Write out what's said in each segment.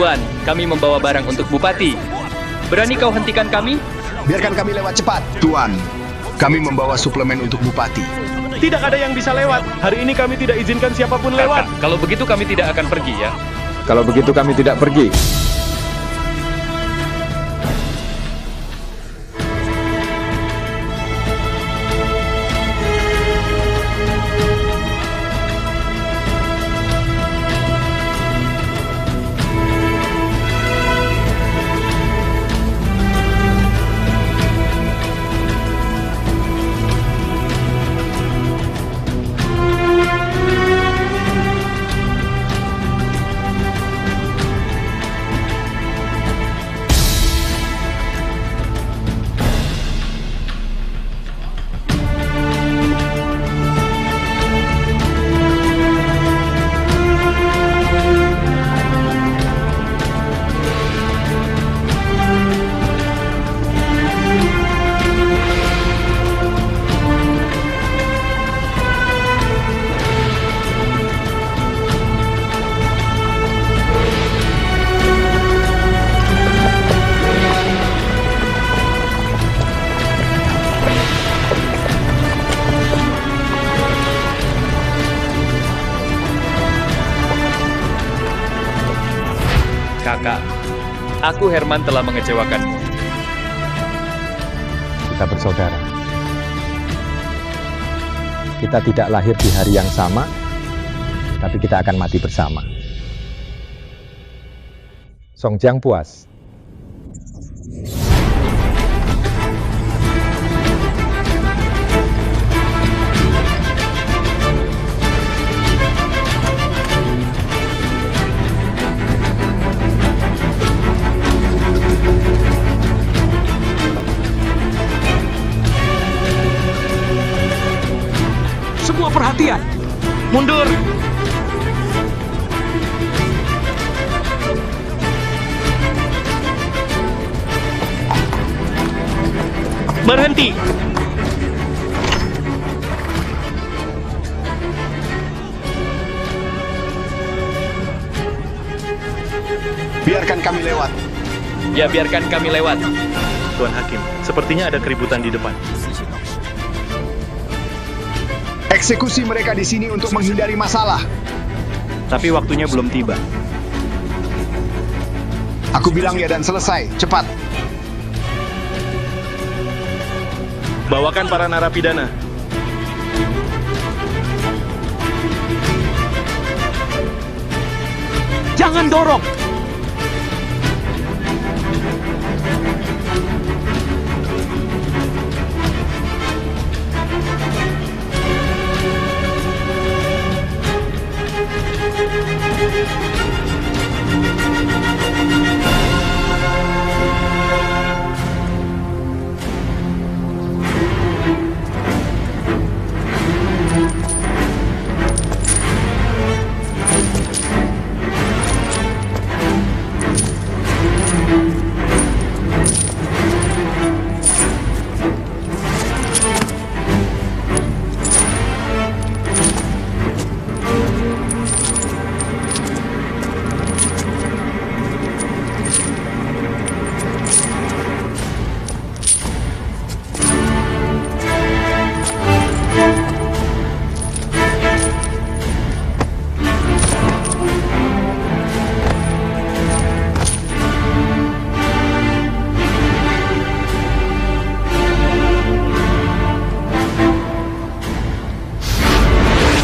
Tuan, kami membawa barang untuk Bupati. Berani kau hentikan kami? Biarkan kami lewat cepat. Tuan, kami membawa suplemen untuk Bupati. Tidak ada yang bisa lewat. Hari ini kami tidak izinkan siapapun lewat. Kalau begitu kami tidak akan pergi ya. Kalau begitu kami tidak pergi. Kakak, aku Herman telah mengecewakanmu. Kita bersaudara. Kita tidak lahir di hari yang sama, tapi kita akan mati bersama. Songjiang puas. Semua perhatian. Mundur. Berhenti. Biarkan kami lewat. Ya, biarkan kami lewat. Tuan Hakim, sepertinya ada keributan di depan. Eksekusi mereka di sini untuk menghindari masalah. Tapi waktunya belum tiba. Aku bilang ya dan selesai. Cepat. Bawakan para narapidana. Jangan dorong.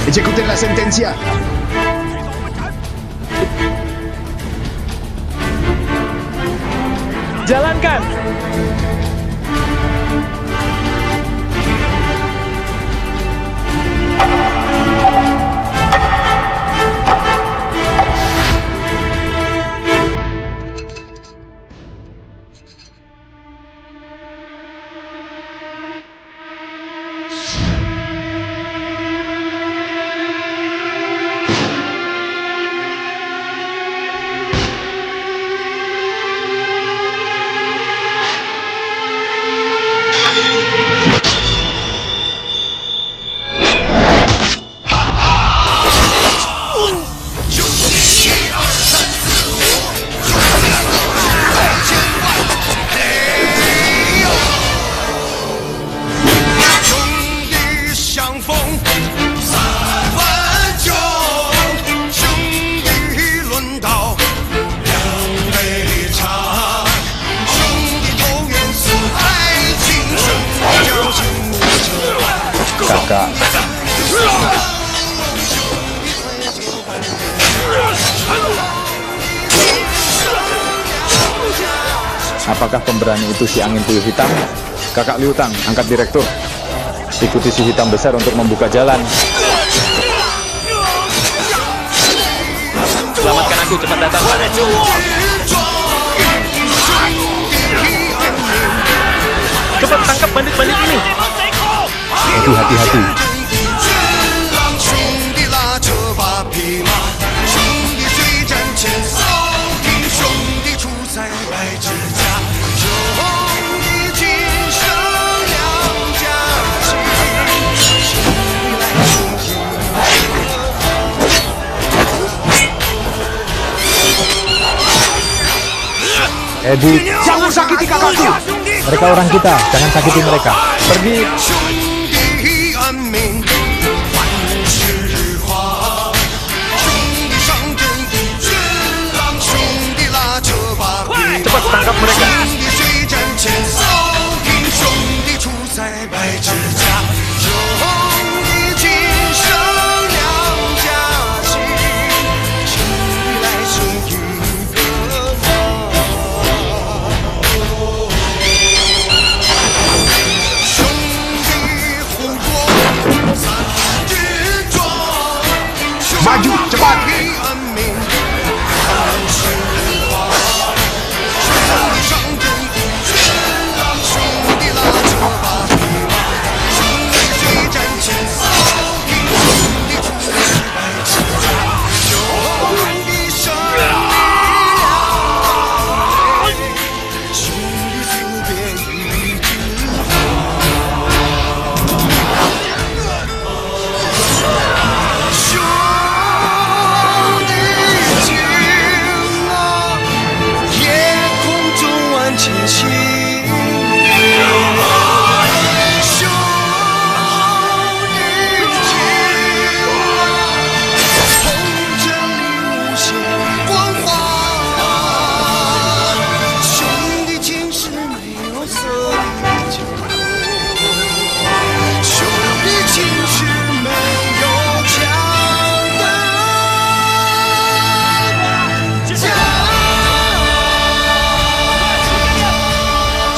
Ejecuten la sentencia. Jalankan. Apakah pemberani itu si angin puyuh hitam? Kakak Liu Tang, angkat direktur. Ikuti si hitam besar untuk membuka jalan. Selamatkan aku, cepat datang. Cepat tangkap bandit-bandit ini. Eddie, hati-hati. Eddie, Jangan sakiti kakakku. mereka orang kita, jangan sakiti mereka. Pergi. Cepat tangkap mereka. Maju, cepat.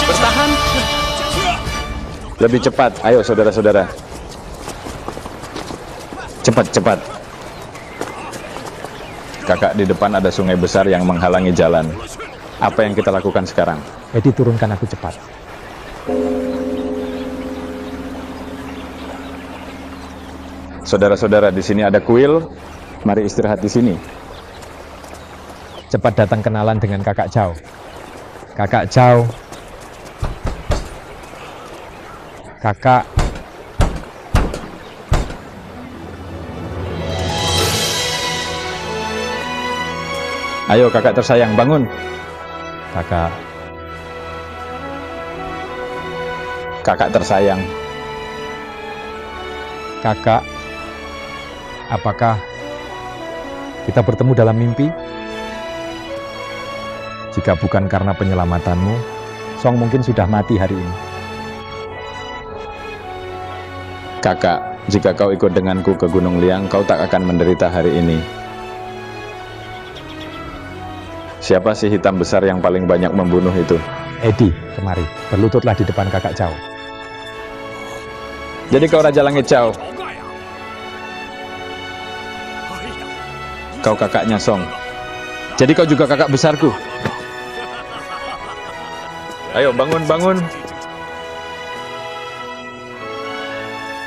Bertahan. Lebih cepat, ayo saudara-saudara. Cepat-cepat. Kakak, di depan ada sungai besar yang menghalangi jalan. Apa yang kita lakukan sekarang? Eddie, turunkan aku cepat. Saudara-saudara, di sini ada kuil. Mari istirahat di sini. Cepat datang kenalan dengan Kakak Chow. Kakak Chow. Kakak. Ayo kakak tersayang, bangun. Kakak. Kakak tersayang. Kakak. Apakah kita bertemu dalam mimpi? Jika bukan karena penyelamatanmu, Song mungkin sudah mati hari ini. Kakak, jika kau ikut denganku ke Gunung Liang, kau tak akan menderita hari ini. Siapa sih hitam besar yang paling banyak membunuh itu? Eddie, kemari. Berlututlah di depan Kakak Chow. Jadi kau Raja Langit Chow. Kau kakaknya Song. Jadi kau juga kakak besarku. Ayo bangun, bangun.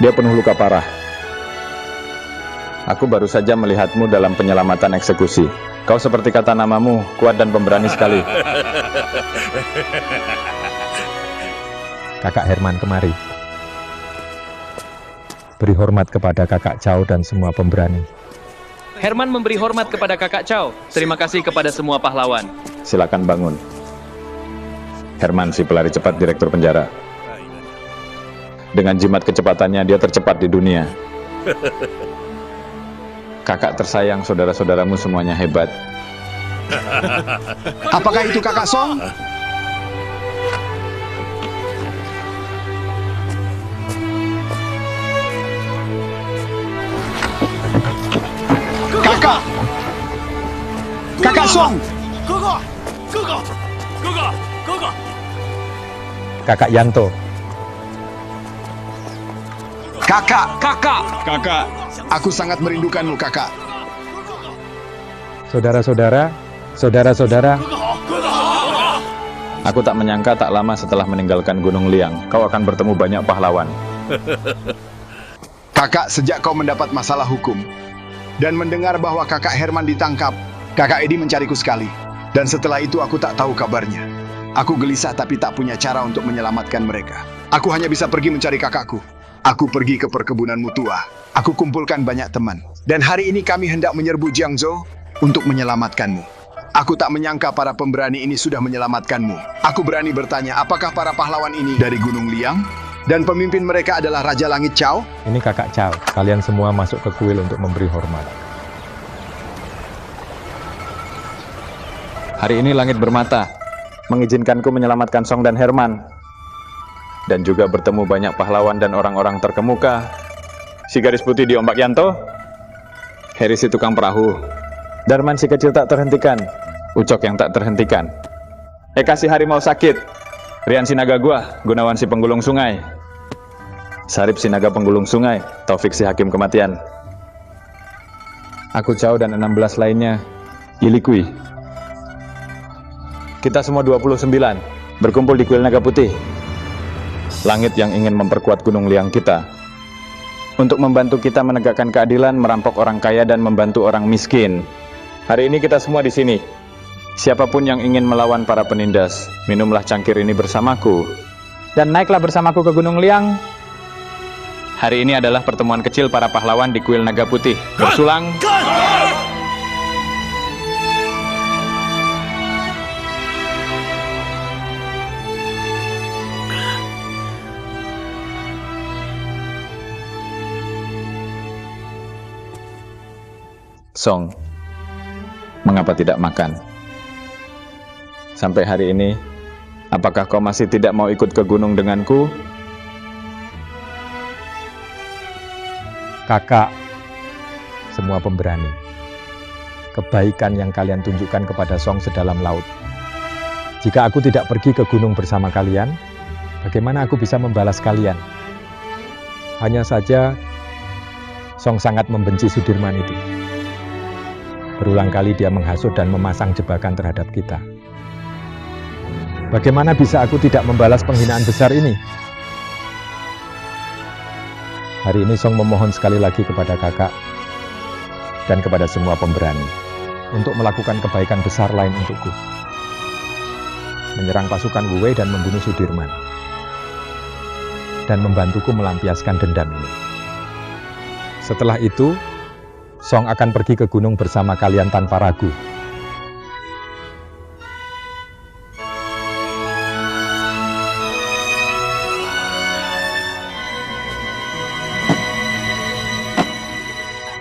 Dia penuh luka parah. Aku baru saja melihatmu dalam penyelamatan eksekusi. Kau seperti kata namamu, kuat dan pemberani sekali. Kakak Herman, kemari. Beri hormat kepada Kakak Chow dan semua pemberani. Herman memberi hormat kepada Kakak Chow. Terima kasih kepada semua pahlawan. Silakan bangun. Herman, si pelari cepat direktur penjara. Dengan jimat kecepatannya, dia tercepat di dunia. Kakak tersayang, saudara-saudaramu semuanya hebat. Apakah itu kakak Song? Kakak! Kakak Song! 哥哥，哥哥，哥哥，哥哥， Kakak Yanto. Kakak, Kakak, aku sangat merindukanmu, kakak. Saudara-saudara, saudara-saudara, Aku tak menyangka tak lama setelah meninggalkan Gunung Liang, kau akan bertemu banyak pahlawan. Kakak, sejak kau mendapat masalah hukum dan mendengar bahwa kakak Herman ditangkap, kakak Edi mencariku sekali. Dan setelah itu aku tak tahu kabarnya. Aku gelisah tapi tak punya cara untuk menyelamatkan mereka. Aku hanya bisa pergi mencari kakakku. Aku pergi ke perkebunan Mutua. Aku kumpulkan banyak teman. Dan hari ini kami hendak menyerbu Jiangzhou untuk menyelamatkanmu. Aku tak menyangka para pemberani ini sudah menyelamatkanmu. Aku berani bertanya, apakah para pahlawan ini dari Gunung Liang? Dan pemimpin mereka adalah Raja Langit Chao? ini Kakak Chao. Kalian semua masuk ke kuil untuk memberi hormat. Hari ini langit bermata, mengizinkanku menyelamatkan Song dan Herman. Dan juga bertemu banyak pahlawan dan orang-orang terkemuka. Si garis putih di ombak Yanto, Heri si tukang perahu, Darman si kecil tak terhentikan, Ucok yang tak terhentikan, Eka si harimau sakit, Rian si naga gua, Gunawan si penggulung sungai, Sarip si naga penggulung sungai, Taufik si hakim kematian. Aku Chao dan 16 lainnya, Ilikui. Kita semua 29 berkumpul di kuil naga putih. Langit yang ingin memperkuat Gunung Liang kita, untuk membantu kita menegakkan keadilan, merampok orang kaya dan membantu orang miskin. Hari ini kita semua di sini. Siapapun yang ingin melawan para penindas, minumlah cangkir ini bersamaku dan naiklah bersamaku ke Gunung Liang. Hari ini adalah pertemuan kecil para pahlawan di kuil naga putih. Bersulang. Song, mengapa tidak makan? Sampai hari ini, apakah kau masih tidak mau ikut ke gunung denganku? Kakak, semua pemberani. Kebaikan yang kalian tunjukkan kepada Song sedalam laut. Jika aku tidak pergi ke gunung bersama kalian, bagaimana aku bisa membalas kalian? Hanya saja, Song sangat membenci Sudirman itu. Berulang kali dia menghasut dan memasang jebakan terhadap kita. Bagaimana bisa aku tidak membalas penghinaan besar ini? Hari ini Song memohon sekali lagi kepada kakak dan kepada semua pemberani untuk melakukan kebaikan besar lain untukku. Menyerang pasukan Wu Wei dan membunuh Sudirman. Dan membantuku melampiaskan dendam ini. Setelah itu, Song akan pergi ke gunung bersama kalian tanpa ragu.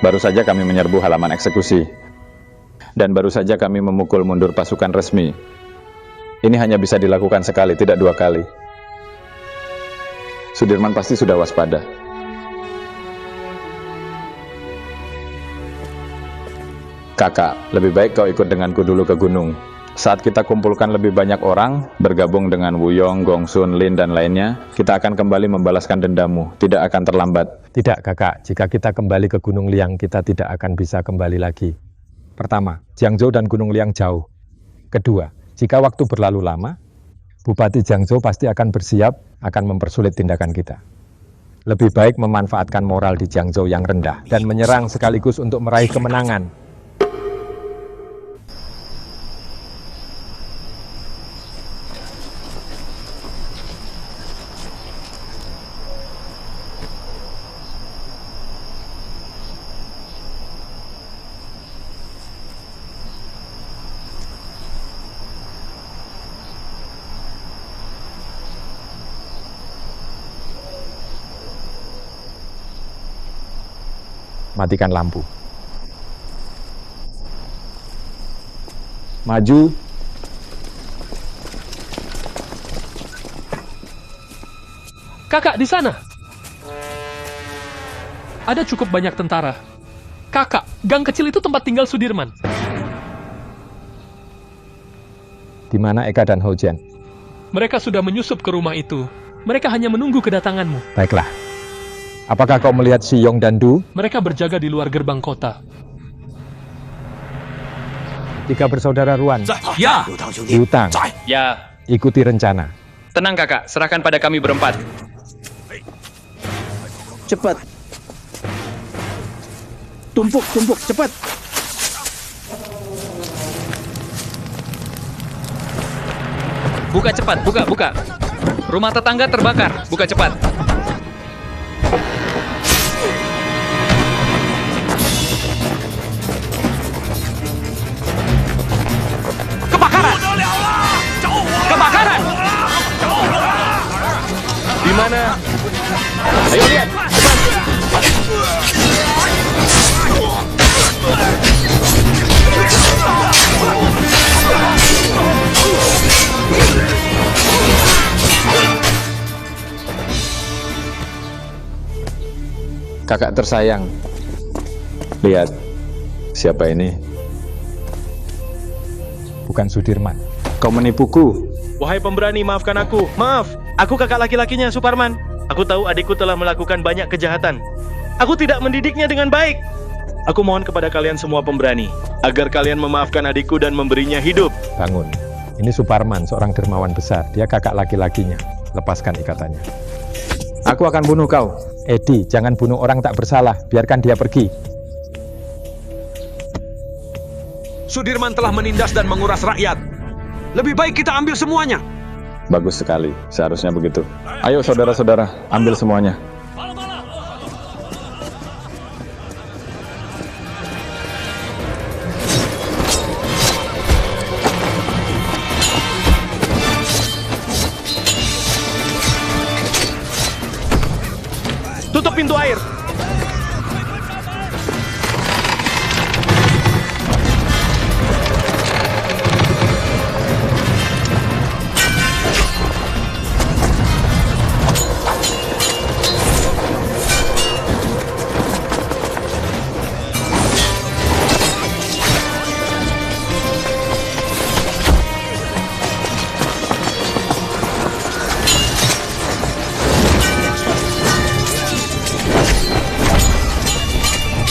Baru saja kami menyerbu halaman eksekusi. Dan baru saja kami memukul mundur pasukan resmi. Ini hanya bisa dilakukan sekali, tidak 2 kali. Sudirman pasti sudah waspada. Kakak, lebih baik kau ikut denganku dulu ke gunung. Saat kita kumpulkan lebih banyak orang, bergabung dengan Wuyong, Gongsun, Lin, dan lainnya, kita akan kembali membalaskan dendammu. Tidak akan terlambat. Tidak, kakak. Jika kita kembali ke Gunung Liang, kita tidak akan bisa kembali lagi. Pertama, Jiangzhou dan Gunung Liang jauh. Kedua, jika waktu berlalu lama, Bupati Jiangzhou pasti akan bersiap, akan mempersulit tindakan kita. Lebih baik memanfaatkan moral di Jiangzhou yang rendah dan menyerang sekaligus untuk meraih kemenangan. Matikan lampu. Maju. Kakak, di sana. Ada cukup banyak tentara. Kakak, gang kecil itu tempat tinggal Sudirman. Di mana Eka dan Hojian? Mereka sudah menyusup ke rumah itu. Mereka hanya menunggu kedatanganmu. Baiklah. Apakah kau melihat Si Yong dan Du? Mereka berjaga di luar gerbang kota. 3 bersaudara Ruan. Ya! Liu Tang, Ya, ikuti rencana. tenang kakak, serahkan pada kami berempat. Cepat. Tumpuk, cepat. Buka cepat, buka. Rumah tetangga terbakar, buka cepat. Kebakaran! Di mana? Ayo lihat. Kakak tersayang, lihat, siapa ini? Bukan Sudirman. Kau menipuku. Wahai pemberani, maafkan aku. Maaf, aku kakak laki-lakinya Suparman. Aku tahu adikku telah melakukan banyak kejahatan. Aku tidak mendidiknya dengan baik. Aku mohon kepada kalian semua pemberani, agar kalian memaafkan adikku dan memberinya hidup. Bangun. Ini Suparman, seorang dermawan besar. Dia kakak laki-lakinya. Lepaskan ikatannya. Aku akan bunuh kau. Edi, jangan bunuh orang tak bersalah. Biarkan dia pergi. Sudirman telah menindas dan menguras rakyat. Lebih baik kita ambil semuanya. Bagus sekali, seharusnya begitu. Ayo saudara-saudara, ambil semuanya. Tutup pintu air.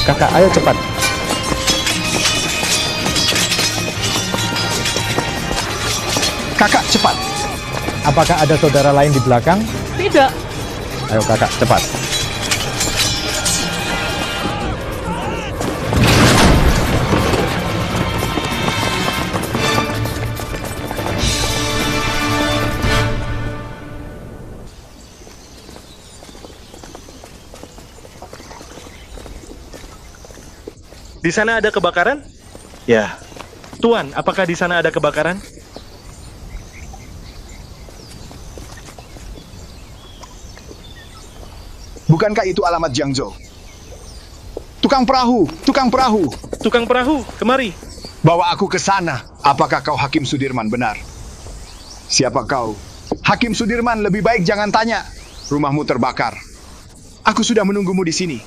Kakak, ayo cepat. Kakak, cepat. Apakah ada saudara lain di belakang? Tidak. Ayo kakak, cepat. Di sana ada kebakaran? Ya. Tuan, apakah di sana ada kebakaran? Bukankah itu alamat Jiangzhou? Tukang perahu, tukang perahu. Tukang perahu, kemari. Bawa aku ke sana. Apakah kau Hakim Sudirman? Benar. Siapa kau? Hakim Sudirman, lebih baik jangan tanya. Rumahmu terbakar. Aku sudah menunggumu di sini.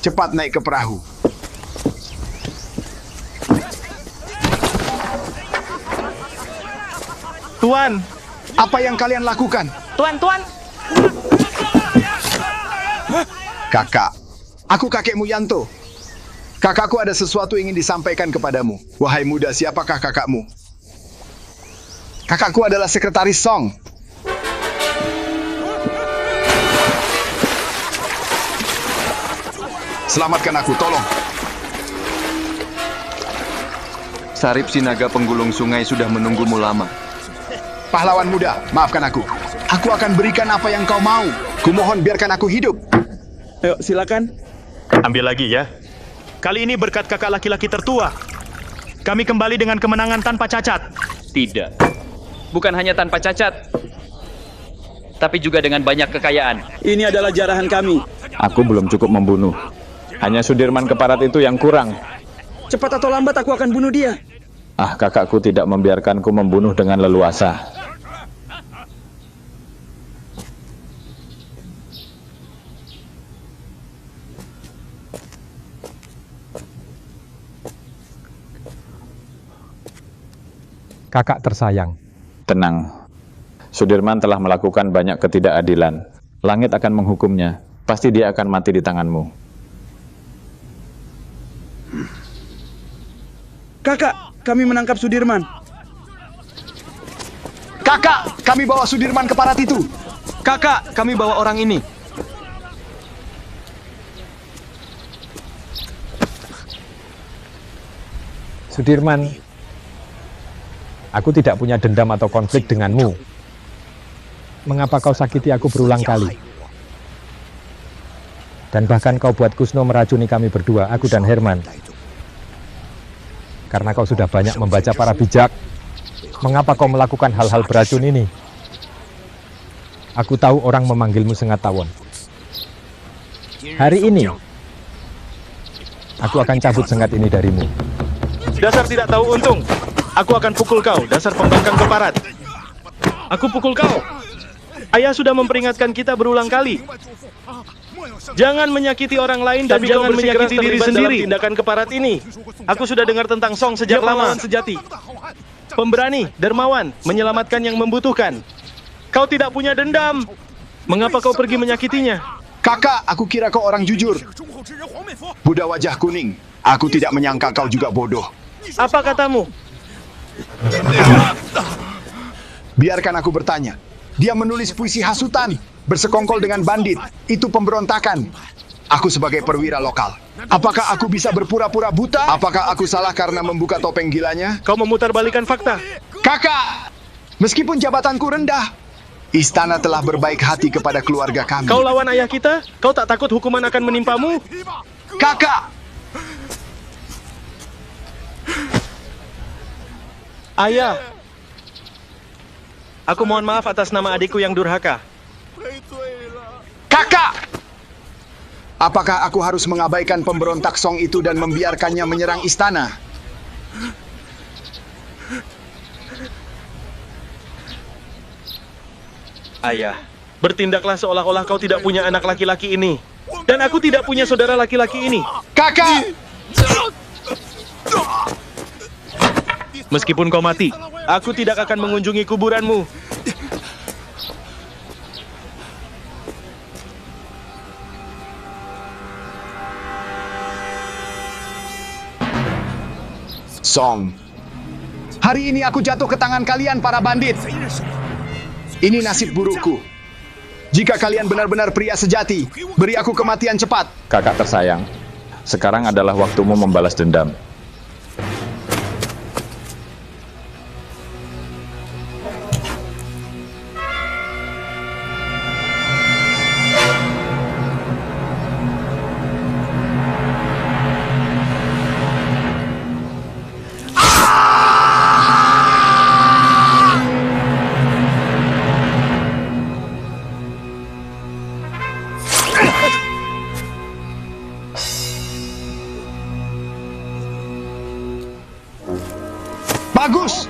Cepat naik ke perahu. Tuan, Apa yang kalian lakukan? tuan. Kakak, aku kakekmu Yanto. Kakakku ada sesuatu ingin disampaikan kepadamu. Wahai muda, siapakah kakakmu? Kakakku adalah sekretaris Song. Selamatkan aku, tolong. Sarip Sinaga penggulung sungai sudah menunggumu lama. Pahlawan muda, maafkan aku. Aku akan berikan apa yang kau mau. Kumohon biarkan aku hidup. Ayo, silakan. Ambil lagi ya. Kali ini berkat kakak laki-laki tertua, kami kembali dengan kemenangan tanpa cacat. Tidak. Bukan hanya tanpa cacat, tapi juga dengan banyak kekayaan. Ini adalah jarahan kami. Aku belum cukup membunuh. Hanya Sudirman Keparat itu yang kurang. Cepat atau lambat aku akan bunuh dia. Ah, kakakku tidak membiarkanku membunuh dengan leluasa. Kakak tersayang. Tenang. Sudirman telah melakukan banyak ketidakadilan. Langit akan menghukumnya. Pasti dia akan mati di tanganmu. Kakak, kami menangkap Sudirman. Kakak, kami bawa Sudirman ke parat itu. Kakak, kami bawa orang ini. Sudirman, aku tidak punya dendam atau konflik denganmu. Mengapa kau sakiti aku berulang kali? Dan bahkan kau buat Kusno meracuni kami berdua, aku dan Herman. Karena kau sudah banyak membaca para bijak. Mengapa kau melakukan hal-hal beracun ini? Aku tahu orang memanggilmu Sengat Tawon. Hari ini, aku akan cabut sengat ini darimu. Dasar tidak tahu untung. Aku akan pukul kau, dasar pembangkang keparat. Aku pukul kau. Ayah sudah memperingatkan kita berulang kali. Jangan menyakiti orang lain dan jangan menyakiti diri sendiri. Tindakan keparat ini. Aku sudah dengar tentang Song sejak lama. Sejati. Pemberani, dermawan, menyelamatkan yang membutuhkan. Kau tidak punya dendam. Mengapa kau pergi menyakitinya? Kakak, aku kira kau orang jujur. Buddha wajah kuning, aku tidak menyangka kau juga bodoh. Apa katamu? Biarkan aku bertanya. Dia menulis puisi hasutan, bersekongkol dengan bandit. Itu pemberontakan. Aku sebagai perwira lokal. Apakah aku bisa berpura-pura buta? Apakah aku salah karena membuka topeng gilanya? Kau memutarbalikkan fakta. Kakak, meskipun jabatanku rendah, istana telah berbaik hati kepada keluarga kami. Kau lawan ayah kita? Kau tak takut hukuman akan menimpamu? Kakak! Ayah! Aku mohon maaf atas nama adikku yang durhaka. Kakak! Apakah aku harus mengabaikan pemberontak Song itu dan membiarkannya menyerang istana? Ayah, bertindaklah seolah-olah kau tidak punya anak laki-laki ini. Dan aku tidak punya saudara laki-laki ini. Kakak! Meskipun kau mati, aku tidak akan mengunjungi kuburanmu. Song, hari ini aku jatuh ke tangan kalian para bandit. Ini nasib burukku. Jika kalian benar-benar pria sejati, beri aku kematian cepat. Kakak tersayang, sekarang adalah waktumu membalas dendam. Bagus!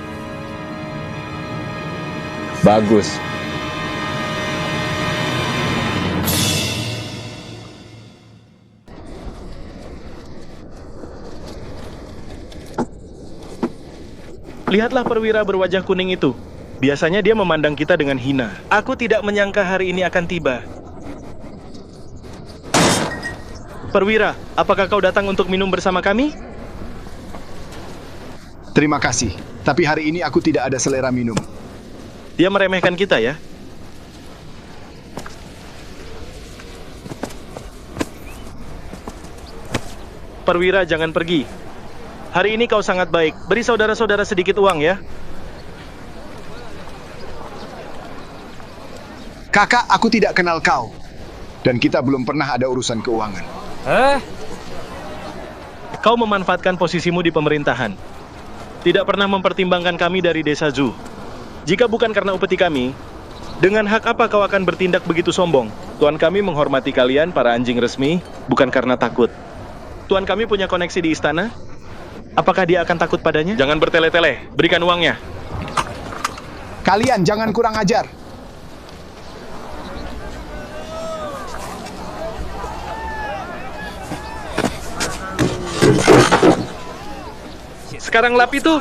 Bagus. Lihatlah perwira berwajah kuning itu. Biasanya dia memandang kita dengan hina. Aku tidak menyangka hari ini akan tiba. Perwira, apakah kau datang untuk minum bersama kami? Terima kasih, tapi hari ini aku tidak ada selera minum. Dia meremehkan kita ya. Perwira, jangan pergi. Hari ini kau sangat baik. Beri saudara-saudara sedikit uang ya. Kakak, aku tidak kenal kau. Dan kita belum pernah ada urusan keuangan. Kau memanfaatkan posisimu di pemerintahan. Tidak pernah mempertimbangkan kami dari desa Zhu. Jika bukan karena upeti kami, dengan hak apa kau akan bertindak begitu sombong? Tuan kami menghormati kalian, para anjing resmi, bukan karena takut. Tuan kami punya koneksi di istana. Apakah dia akan takut padanya? Jangan bertele-tele, berikan uangnya. Kalian jangan kurang ajar. Sekarang lap itu.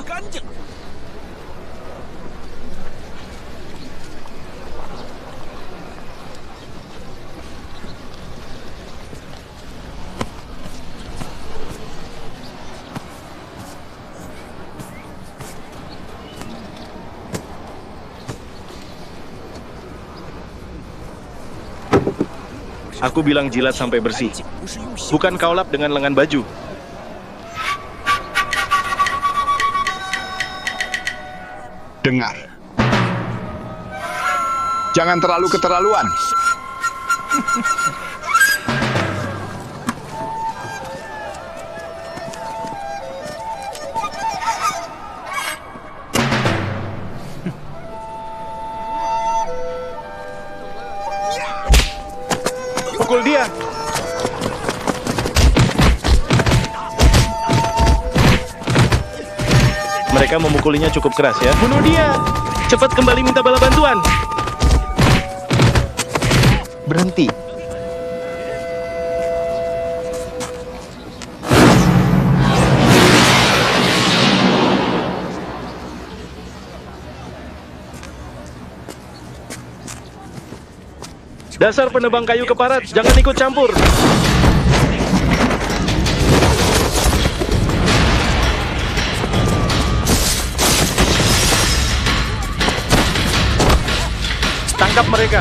Aku bilang jilat sampai bersih. Bukan kau lap dengan lengan baju. Dengar. Jangan terlalu keterlaluan. Pukul dia. Mereka memukulinya cukup keras ya. Bunuh dia. Cepat kembali minta bala bantuan. Berhenti. Dasar penebang kayu keparat, jangan ikut campur. Tangkap mereka.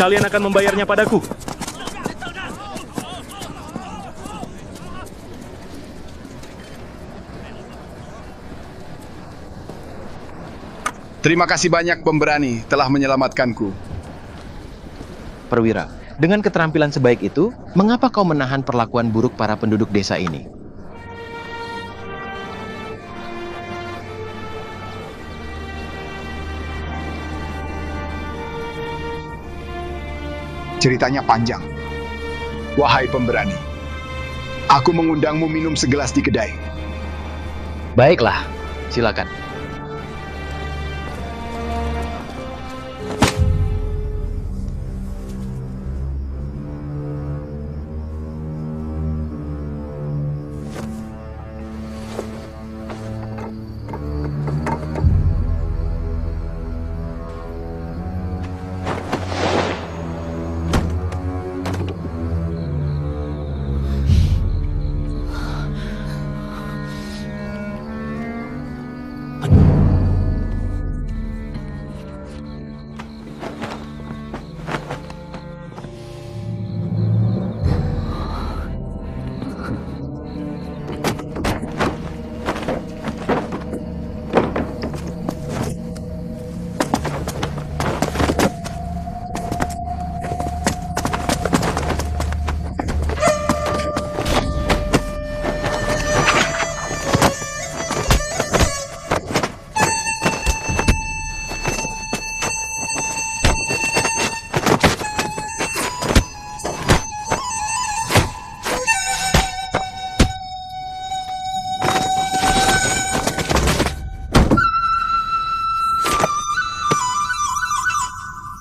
Kalian akan membayarnya padaku. Terima kasih banyak pemberani telah menyelamatkanku. Perwira, dengan keterampilan sebaik itu, mengapa kau menahan perlakuan buruk para penduduk desa ini? Ceritanya panjang. Wahai pemberani, aku mengundangmu minum segelas di kedai. Baiklah, silakan.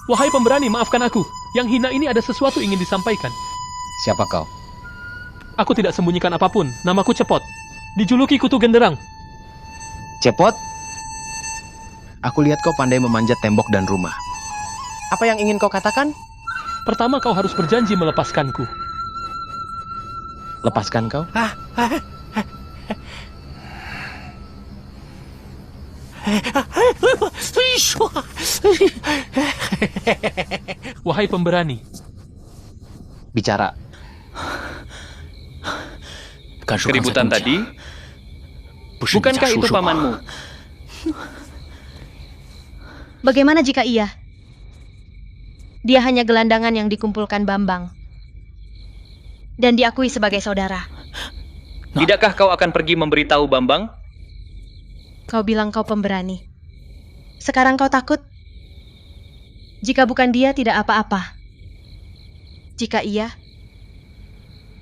Wahai pemberani, maafkan aku. Yang hina ini ada sesuatu ingin disampaikan. Siapa kau? Aku tidak sembunyikan apapun. Namaku Cepot. Dijuluki Kutu Genderang. Cepot? Aku lihat kau pandai memanjat tembok dan rumah. Apa yang ingin kau katakan? Pertama kau harus berjanji melepaskanku. Lepaskan kau? Wahai pemberani. Bicara. Keributan tadi, bukankah itu pamanmu? Bagaimana jika iya? Dia hanya gelandangan yang dikumpulkan Bambang. Dan diakui sebagai saudara. Tidakkah kau akan pergi memberitahu Bambang? Kau bilang kau pemberani. Sekarang kau takut? Jika bukan dia, tidak apa-apa. Jika iya,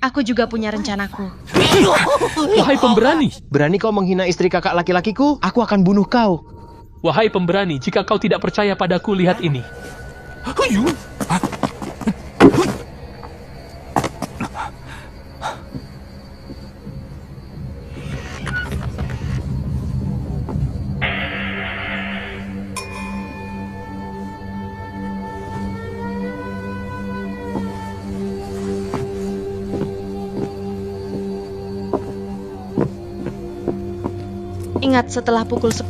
aku juga punya rencanaku. Wahai pemberani! Berani kau menghina istri kakak laki-lakiku? Aku akan bunuh kau. Wahai pemberani, jika kau tidak percaya padaku, lihat ini. Ingat setelah pukul 10,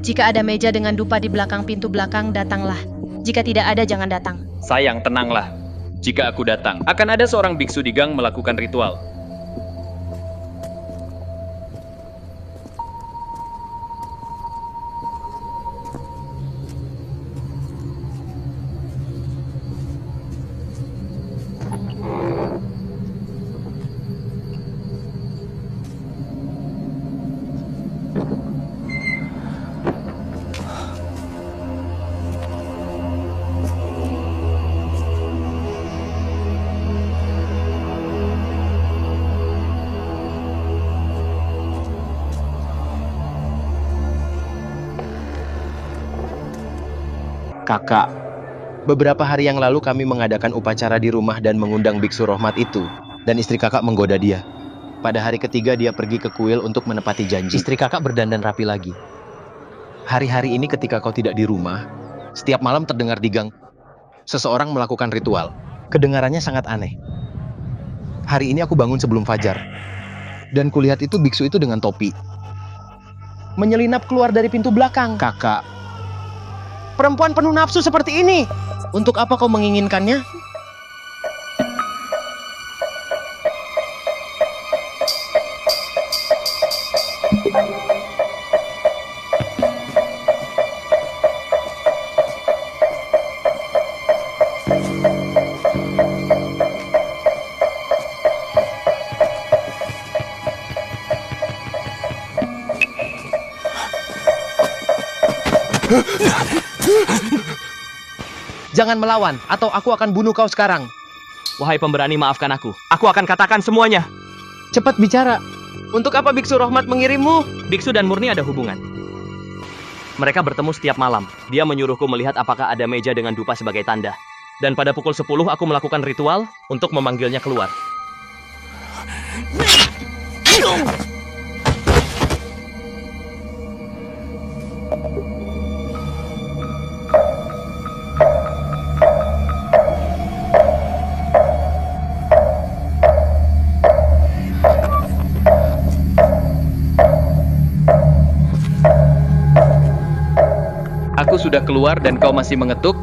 jika ada meja dengan dupa di belakang pintu belakang, datanglah. Jika tidak ada, jangan datang. Sayang, tenanglah. Jika aku datang, akan ada seorang biksu di gang melakukan ritual. Kakak, beberapa hari yang lalu kami mengadakan upacara di rumah dan mengundang Biksu Rohmat itu. Dan istri kakak menggoda dia. Pada hari ketiga dia pergi ke kuil untuk menepati janji. Istri kakak berdandan rapi lagi. Hari-hari ini ketika kau tidak di rumah, setiap malam terdengar di gang seseorang melakukan ritual. Kedengarannya sangat aneh. Hari ini aku bangun sebelum fajar. Dan kulihat itu biksu itu dengan topi. Menyelinap keluar dari pintu belakang. Kakak, perempuan penuh nafsu seperti ini. Untuk apa kau menginginkannya? Jangan melawan, atau aku akan bunuh kau sekarang. Wahai pemberani, maafkan aku. Aku akan katakan semuanya. Cepat bicara. Untuk apa Biksu Rohmat mengirimmu? Biksu dan Murni ada hubungan. Mereka bertemu setiap malam. Dia menyuruhku melihat apakah ada meja dengan dupa sebagai tanda. Dan pada pukul 10 aku melakukan ritual untuk memanggilnya keluar. Aku sudah keluar dan kau masih mengetuk?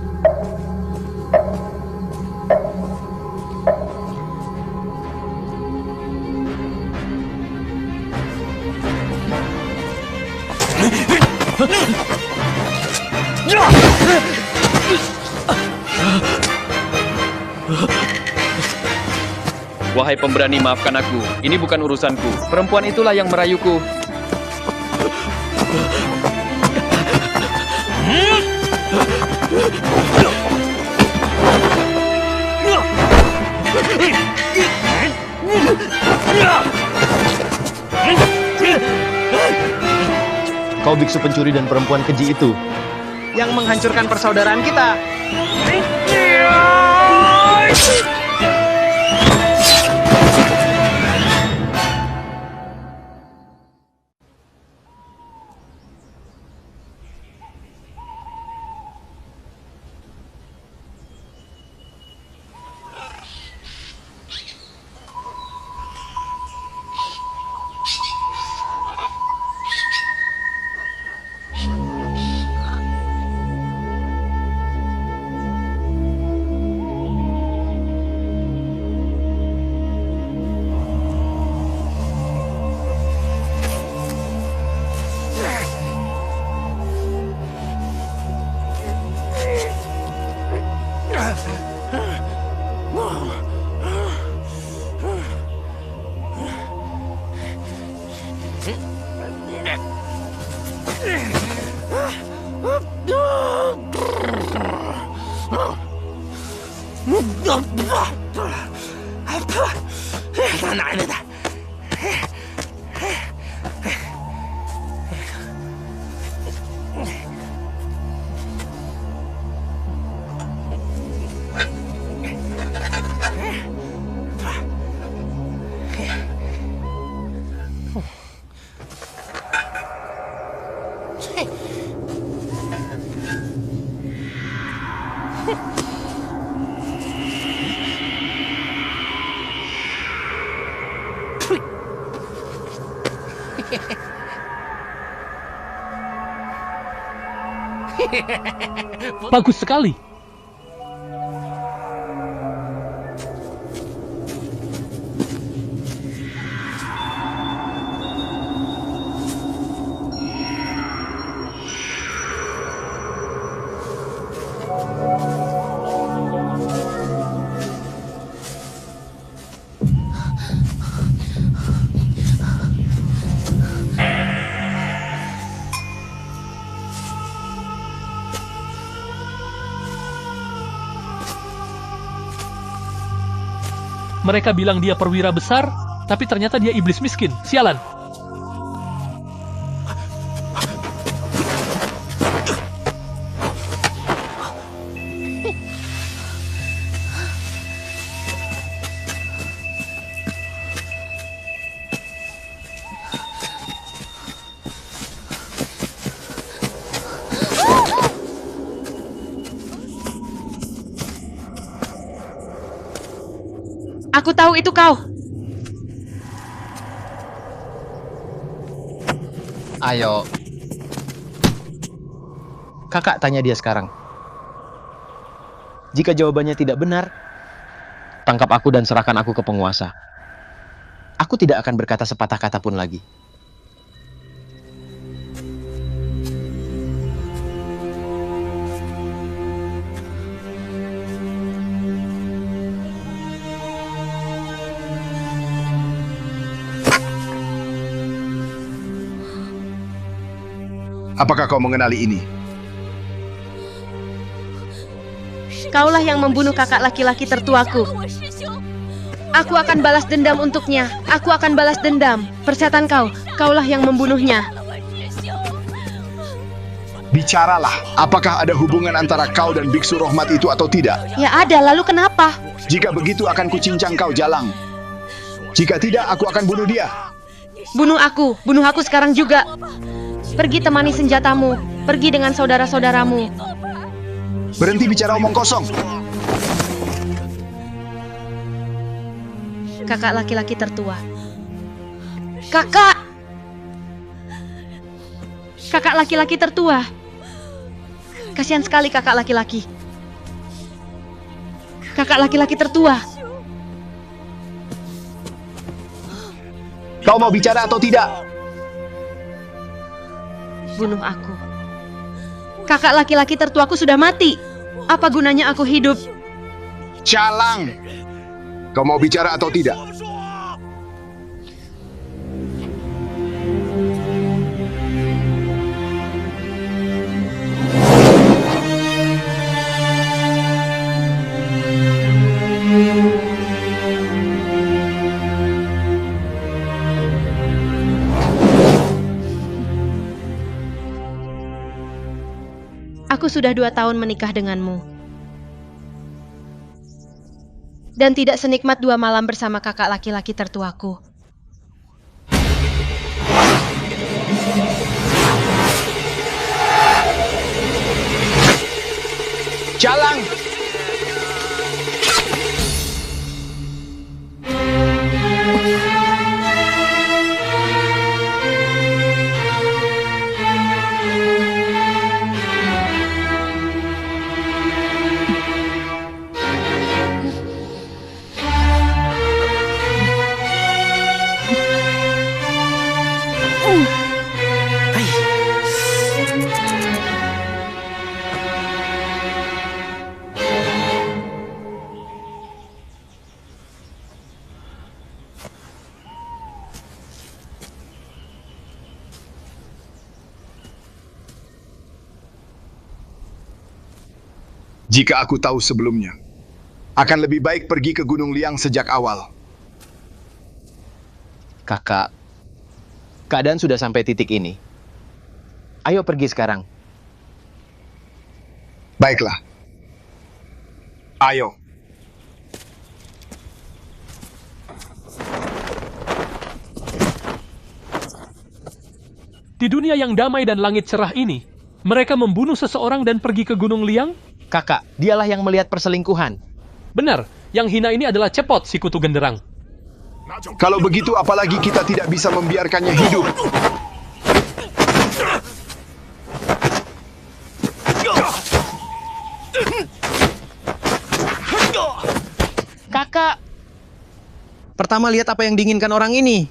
Wahai pemberani, maafkan aku. Ini bukan urusanku. Perempuan itulah yang merayuku. Kau biksu pencuri dan perempuan keji itu yang menghancurkan persaudaraan kita. Bagus sekali. Mereka bilang dia perwira besar, tapi ternyata dia iblis miskin. Sialan. Aku tahu itu kau. Ayo. Kakak tanya dia sekarang. Jika jawabannya tidak benar, tangkap aku dan serahkan aku ke penguasa. Aku tidak akan berkata sepatah kata pun lagi. Apakah kau mengenali ini? Kaulah yang membunuh kakak laki-laki tertuaku. Aku akan balas dendam untuknya. Aku akan balas dendam. Persetan kau, kaulah yang membunuhnya. Bicaralah, apakah ada hubungan antara kau dan Biksu Rahmat itu atau tidak? Ya ada, lalu kenapa? Jika begitu akan kucincang kau jalang. Jika tidak, aku akan bunuh dia. Bunuh aku sekarang juga. Pergi temani senjatamu, pergi dengan saudara-saudaramu. Berhenti bicara omong kosong. Kakak laki-laki tertua. Kakak! Kakak laki-laki tertua. Kasihan sekali kakak laki-laki. Kakak laki-laki tertua. Kau mau bicara atau tidak? Bunuh aku. Kakak laki-laki tertuaku sudah mati. Apa gunanya aku hidup? Calang! Kau mau bicara atau tidak? Aku sudah 2 tahun menikah denganmu. Dan tidak senikmat 2 malam bersama kakak laki-laki tertuaku. Calang! Jika aku tahu sebelumnya, Akan lebih baik pergi ke Gunung Liang sejak awal. Kakak, keadaan sudah sampai titik ini. Ayo pergi sekarang. Baiklah. Ayo. Di dunia yang damai dan langit cerah ini, mereka membunuh seseorang dan pergi ke Gunung Liang? Kakak, dialah yang melihat perselingkuhan. Benar, yang hina ini adalah Cepot, si kutu genderang. Kalau begitu, apalagi kita tidak bisa membiarkannya hidup. Kakak! Pertama lihat apa yang diinginkan orang ini.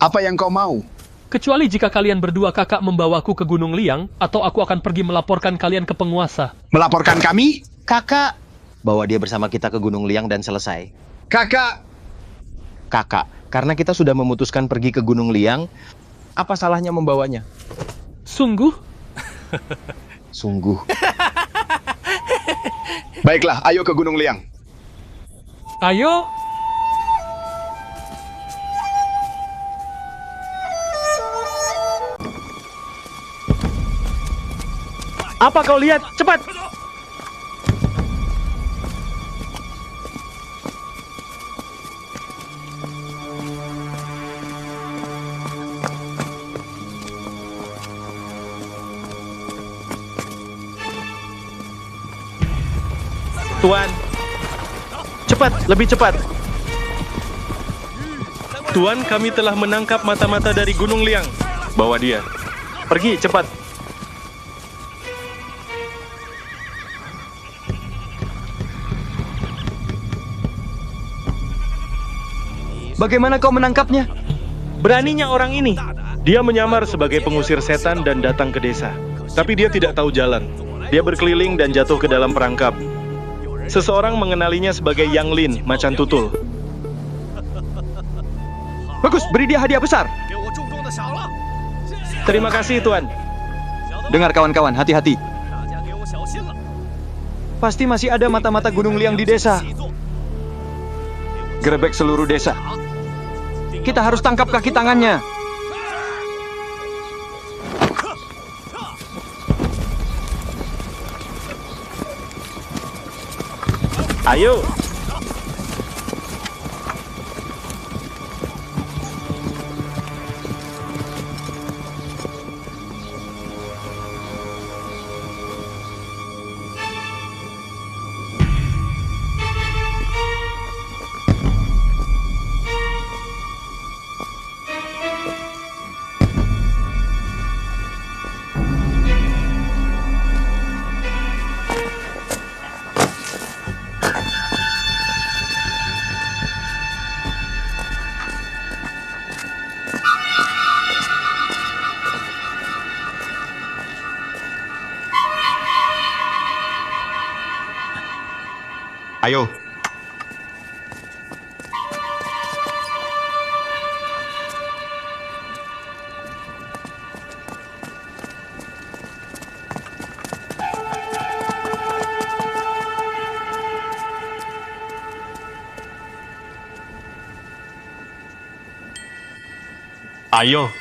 Apa yang kau mau? Kecuali jika kalian berdua kakak membawaku ke Gunung Liang, atau aku akan pergi melaporkan kalian ke penguasa. Melaporkan kami? Kakak! Bawa dia bersama kita ke Gunung Liang dan selesai. Kakak! Kakak, karena kita sudah memutuskan pergi ke Gunung Liang, apa salahnya membawanya? Sungguh? Sungguh. Baiklah, ayo ke Gunung Liang. Ayo. Apa kau lihat? Cepat! Tuan, cepat, lebih cepat. Tuan, kami telah menangkap mata-mata dari Gunung Liang. Bawa dia. Pergi, cepat. Bagaimana kau menangkapnya? Beraninya orang ini. Dia menyamar sebagai pengusir setan dan datang ke desa. Tapi dia tidak tahu jalan. Dia berkeliling dan jatuh ke dalam perangkap. Seseorang mengenalinya sebagai Yang Lin, macan tutul. Bagus, beri dia hadiah besar. Terima kasih, Tuan. Dengar kawan-kawan, hati-hati. Pasti masih ada mata-mata Gunung Liang di desa. Gerebek seluruh desa. Kita harus tangkap kaki tangannya. Ayo. Ayo. Ayo.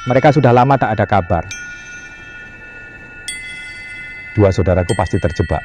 Mereka sudah lama tak ada kabar. Dua saudaraku pasti terjebak.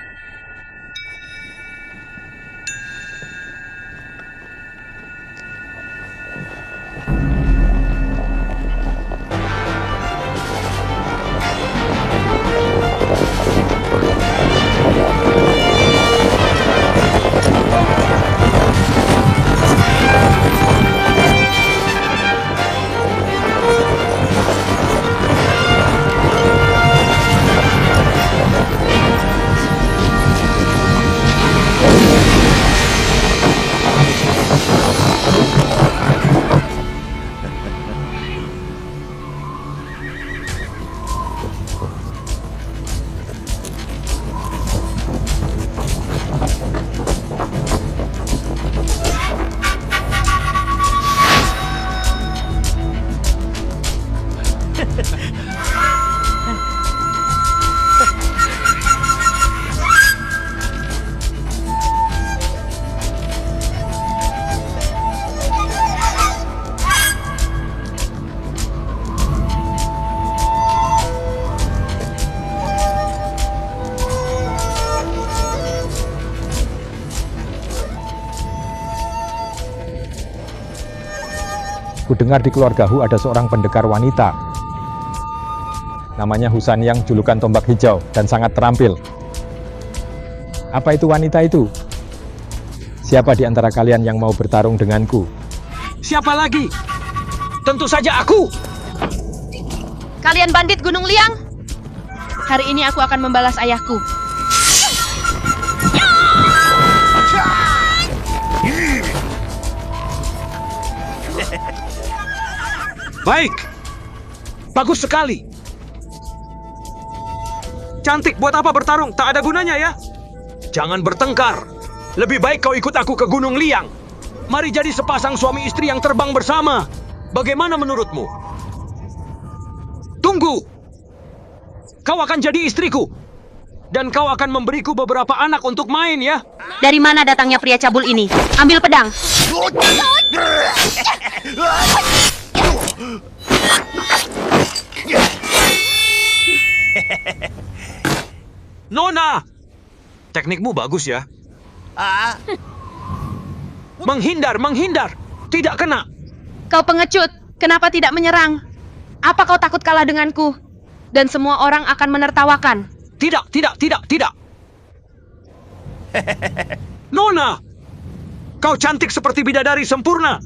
Kudengar di keluarga Hu ada seorang pendekar wanita. Namanya Hu Sanyang, julukan tombak hijau, dan sangat terampil. Apa itu wanita itu? Siapa di antara kalian yang mau bertarung denganku? Siapa lagi? Tentu saja aku. Kalian bandit Gunung Liang? Hari ini aku akan membalas ayahku. Baik. Bagus sekali. Cantik, buat apa bertarung? Tak ada gunanya ya. Jangan bertengkar. Lebih baik kau ikut aku ke Gunung Liang. Mari jadi sepasang suami istri yang terbang bersama. Bagaimana menurutmu? Tunggu. Kau akan jadi istriku. Dan kau akan memberiku beberapa anak untuk main ya. Dari mana datangnya pria cabul ini? Ambil pedang. Nona! Teknikmu bagus ya. Menghindar, menghindar. Tidak kena. Kau pengecut. Kenapa tidak menyerang? Apa kau takut kalah denganku? Dan semua orang akan menertawakan. Tidak, tidak, tidak, tidak. Nona! Kau cantik seperti bidadari sempurna.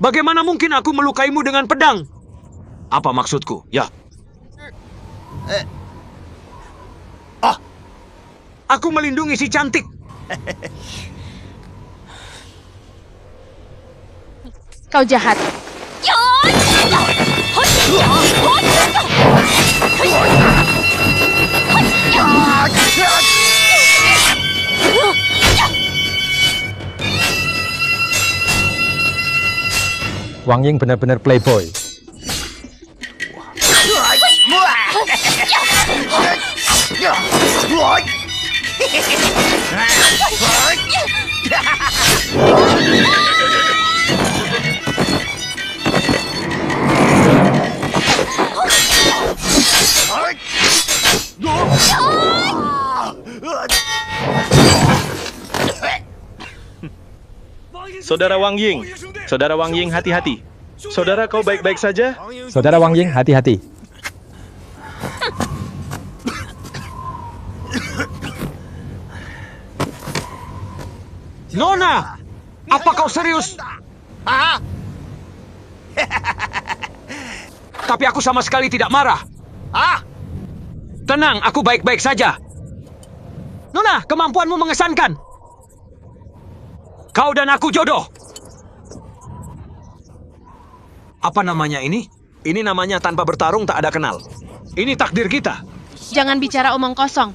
Bagaimana mungkin aku melukaimu dengan pedang? Apa maksudku? Ya. Aku melindungi si cantik. Kau jahat. Wang Ying benar-benar playboy. Saudara Wang Ying. Saudara Wang Ying, hati-hati. Saudara, kau baik-baik saja? Saudara Wang Ying, hati-hati. Nona! Apa kau serius? Tapi aku sama sekali tidak marah. Tenang, aku baik-baik saja. Nona, kemampuanmu mengesankan. Kau dan aku jodoh. Apa namanya ini? Ini namanya tanpa bertarung tak ada kenal. Ini takdir kita. Jangan bicara omong kosong.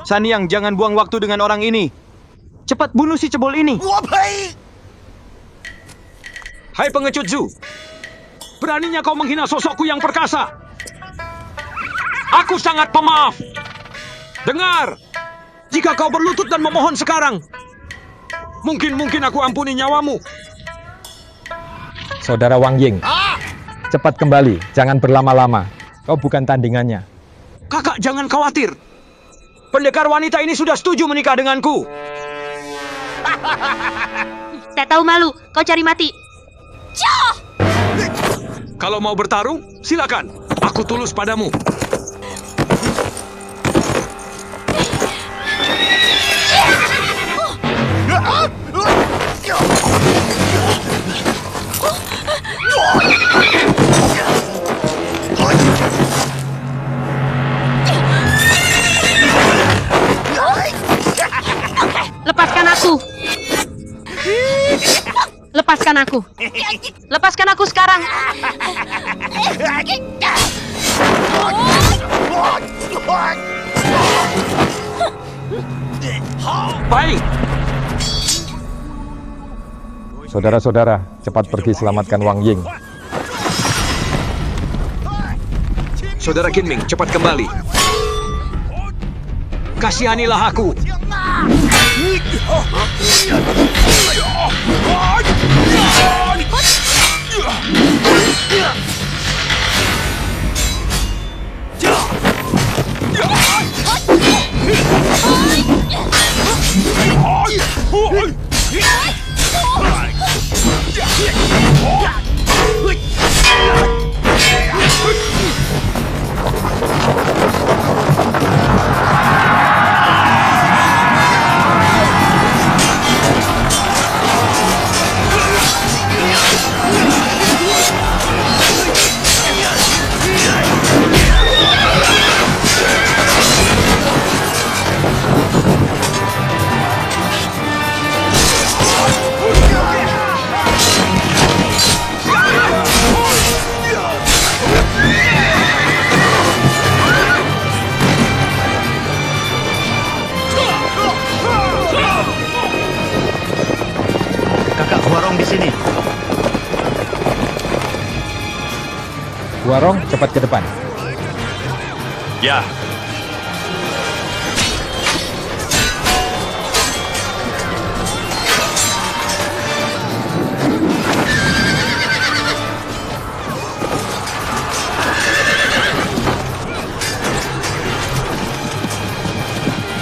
Sanyang, jangan buang waktu dengan orang ini. Cepat bunuh si cebol ini. Hai pengecut Zhu. Beraninya kau menghina sosokku yang perkasa. Aku sangat pemaaf. Dengar. Jika kau berlutut dan memohon sekarang, mungkin aku ampuni nyawamu. Saudara Wang Ying, cepat kembali, jangan berlama-lama. Kau bukan tandingannya. Kakak, jangan khawatir. Pendekar wanita ini sudah setuju menikah denganku. Tak tahu malu, kau cari mati. Kalau mau bertarung, silakan. Aku tulus padamu. Lepaskan aku. Lepaskan aku. Lepaskan aku sekarang. Baik. Saudara-saudara, cepat pergi selamatkan Wang Ying. Saudara Qinming, cepat kembali. Kasihanilah aku. Huarong di sini. Huarong, cepat ke depan. Ya.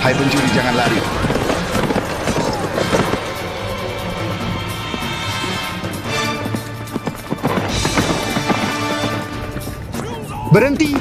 Hai pencuri, jangan lari. Berhenti!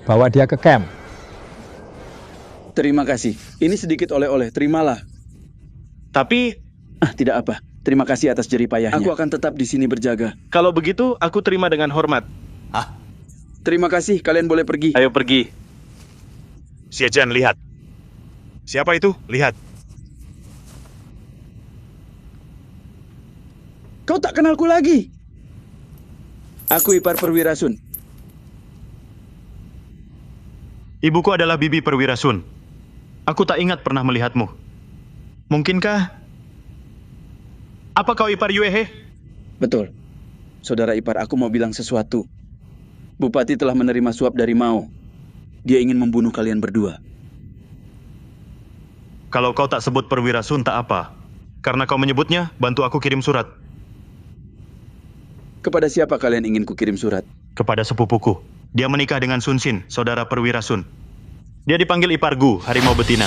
Bawa dia ke camp. Terima kasih. Ini sedikit oleh-oleh, terimalah. Tapi, tidak apa. Terima kasih atas jeripayahnya. Aku akan tetap di sini berjaga. kalau begitu, aku terima dengan hormat. Terima kasih, kalian boleh pergi. Ayo pergi. Xiejian, lihat. Siapa itu? Lihat. Kau tak kenalku lagi. Aku Ipar Perwira Sun. Ibuku adalah Bibi Perwira Sun. Aku tak ingat pernah melihatmu. Mungkinkah? Apa kau Ipar Yuehe? Betul. Saudara Ipar, aku mau bilang sesuatu. Bupati telah menerima suap dari Mao. Dia ingin membunuh kalian berdua. Kalau kau tak sebut Perwira Sun tak apa. Karena kau menyebutnya, bantu aku kirim surat. Kepada siapa kalian ingin kukirim surat? Kepada sepupuku. Dia menikah dengan Sun Sin, saudara Perwira Sun. Dia dipanggil Ipar Gu, harimau betina.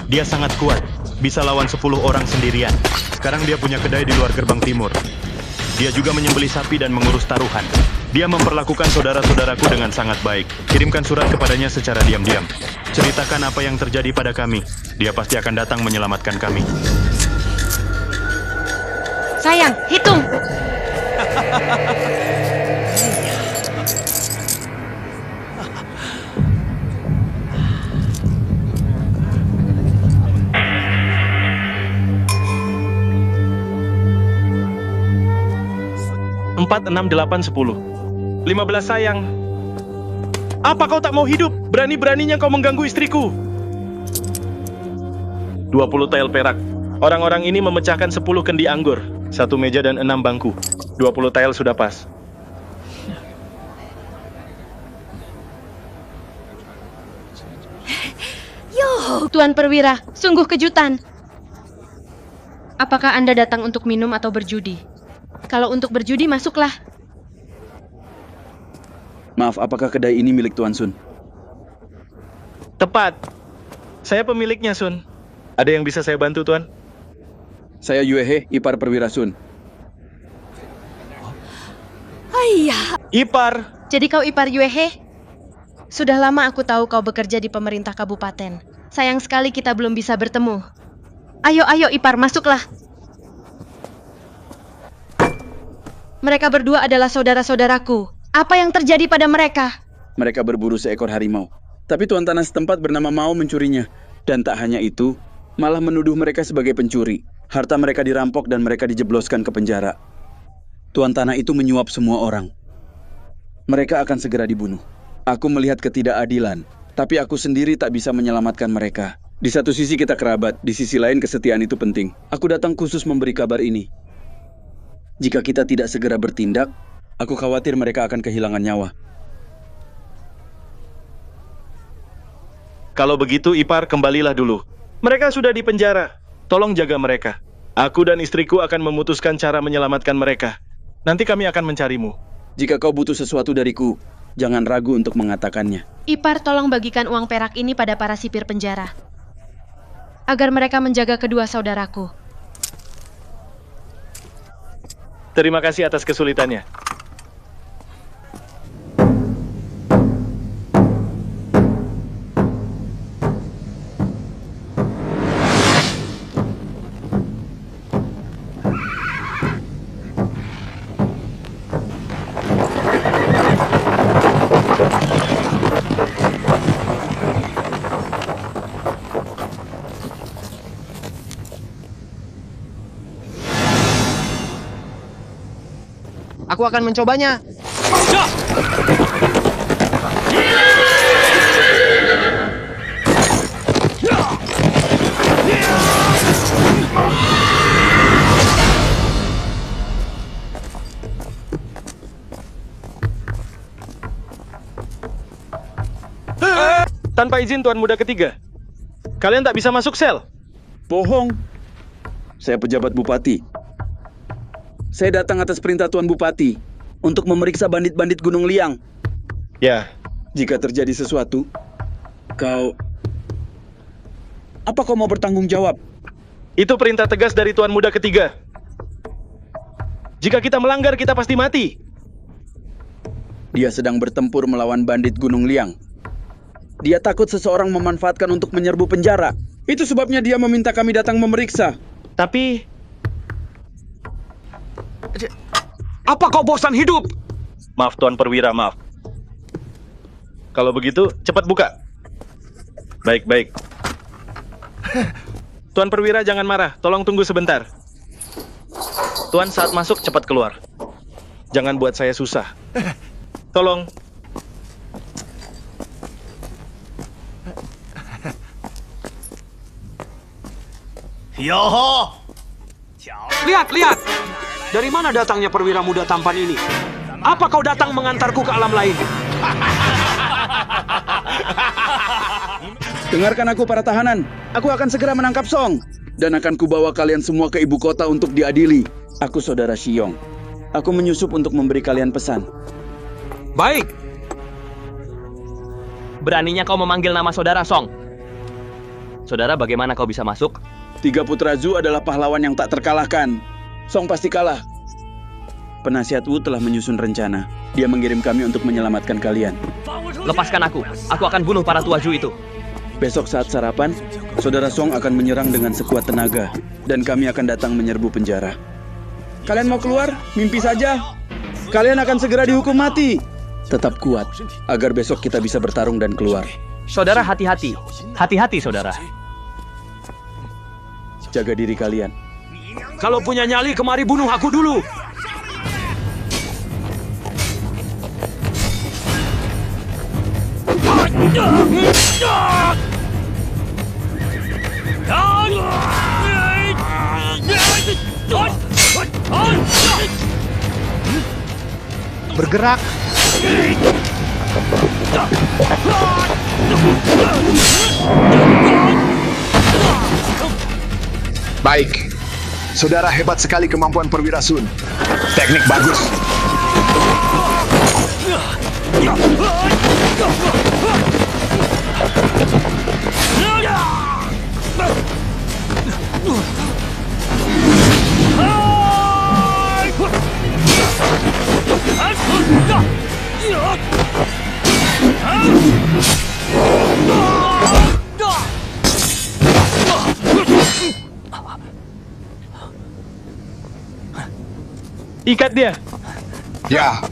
Dia sangat kuat, bisa lawan 10 orang sendirian. Sekarang dia punya kedai di luar gerbang timur. Dia juga menyembelih sapi dan mengurus taruhan. Dia memperlakukan saudara-saudaraku dengan sangat baik. Kirimkan surat kepadanya secara diam-diam. Ceritakan apa yang terjadi pada kami. Dia pasti akan datang menyelamatkan kami. Sayang, hitung. Empat, 6, 8, 10. 15 sayang. Apa kau tak mau hidup? Berani-beraninya kau mengganggu istriku. 20 tel perak. Orang-orang ini memecahkan 10 kendi anggur. 1 meja dan 6 bangku. 20 tel sudah pas. Tuan Perwira, sungguh kejutan. Apakah Anda datang untuk minum atau berjudi? Kalau untuk berjudi, masuklah. Maaf, apakah kedai ini milik Tuan Sun? Tepat. Saya pemiliknya, Sun. Ada yang bisa saya bantu, Tuan? Saya Yuehe, Ipar Perwira Sun. Ayah. Ipar. Jadi kau Ipar Yuehe? Sudah lama aku tahu kau bekerja di pemerintah kabupaten. Sayang sekali kita belum bisa bertemu. Ayo Ipar, masuklah. Mereka berdua adalah saudara-saudaraku. Apa yang terjadi pada mereka? Mereka berburu seekor harimau. Tapi tuan tanah setempat bernama Mao mencurinya. Dan tak hanya itu, malah menuduh mereka sebagai pencuri. Harta mereka dirampok dan mereka dijebloskan ke penjara. Tuan tanah itu menyuap semua orang. Mereka akan segera dibunuh. Aku melihat ketidakadilan, tapi aku sendiri tak bisa menyelamatkan mereka. Di satu sisi kita kerabat, di sisi lain kesetiaan itu penting. Aku datang khusus memberi kabar ini. Jika kita tidak segera bertindak, aku khawatir mereka akan kehilangan nyawa. Kalau begitu, Ipar, kembalilah dulu. Mereka sudah di penjara. Tolong jaga mereka. Aku dan istriku akan memutuskan cara menyelamatkan mereka. Nanti kami akan mencarimu. Jika kau butuh sesuatu dariku, jangan ragu untuk mengatakannya. Ipar, tolong bagikan uang perak ini pada para sipir penjara, agar mereka menjaga kedua saudaraku. Terima kasih atas kesulitannya. Aku akan mencobanya. Tanpa izin Tuan Muda Ketiga, kalian tak bisa masuk sel. Bohong. Saya pejabat bupati. Saya datang atas perintah Tuan Bupati untuk memeriksa bandit-bandit Gunung Liang. Ya. Jika terjadi sesuatu, apa kau mau bertanggung jawab? Itu perintah tegas dari Tuan Muda Ketiga. Jika kita melanggar, kita pasti mati. Dia sedang bertempur melawan bandit Gunung Liang. Dia takut seseorang memanfaatkan untuk menyerbu penjara. Itu sebabnya dia meminta kami datang memeriksa. Tapi... Apa kau bosan hidup? Maaf Tuan Perwira, maaf. Kalau begitu, cepat buka. Baik. Tuan Perwira jangan marah, tolong tunggu sebentar. Tuan saat masuk cepat keluar. Jangan buat saya susah. Tolong. Yoho! Lihat! Dari mana datangnya perwira muda tampan ini? Apa kau datang mengantarku ke alam lain? Dengarkan aku para tahanan. Aku akan segera menangkap Song. Dan akan kubawa kalian semua ke ibu kota untuk diadili. Aku saudara Shiyong. Aku menyusup untuk memberi kalian pesan. Baik. Beraninya kau memanggil nama saudara Song. Saudara, bagaimana kau bisa masuk? 3 putra Zhu adalah pahlawan yang tak terkalahkan. Song pasti kalah. Penasihat Wu telah menyusun rencana. Dia mengirim kami untuk menyelamatkan kalian. Lepaskan aku. Aku akan bunuh para tua Zhu itu. Besok saat sarapan, saudara Song akan menyerang dengan sekuat tenaga. Dan kami akan datang menyerbu penjara. Kalian mau keluar? Mimpi saja. Kalian akan segera dihukum mati. Tetap kuat, agar besok kita bisa bertarung dan keluar. Saudara, hati-hati. Hati-hati, saudara. Jaga diri kalian. Kalau punya nyali, kemari bunuh aku dulu. Bergerak. Baik. Saudara, hebat sekali kemampuan Perwira Sun. Teknik bagus. Ikat dia. Ya.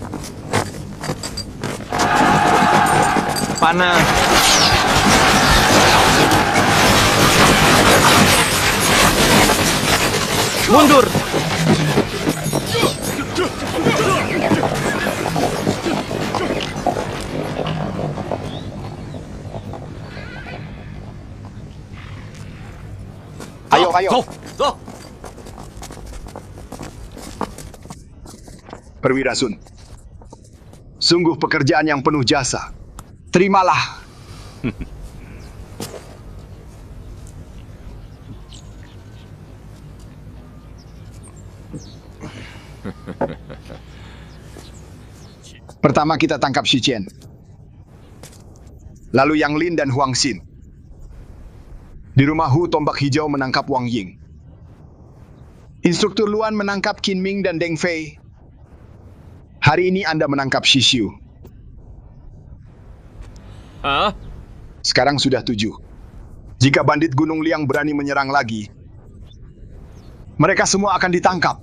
Panas. Mundur. Ayo. Perwira Sun. Sungguh pekerjaan yang penuh jasa. Terimalah. Pertama kita tangkap Xi Qian. Lalu Yang Lin dan Huang Xin. Di rumah Hu, Tombak Hijau menangkap Wang Ying. Instruktur Luan menangkap Qin Ming dan Deng Fei. Hari ini Anda menangkap Xi Xiu. Hah? Sekarang sudah 7. Jika bandit Gunung Liang berani menyerang lagi, mereka semua akan ditangkap.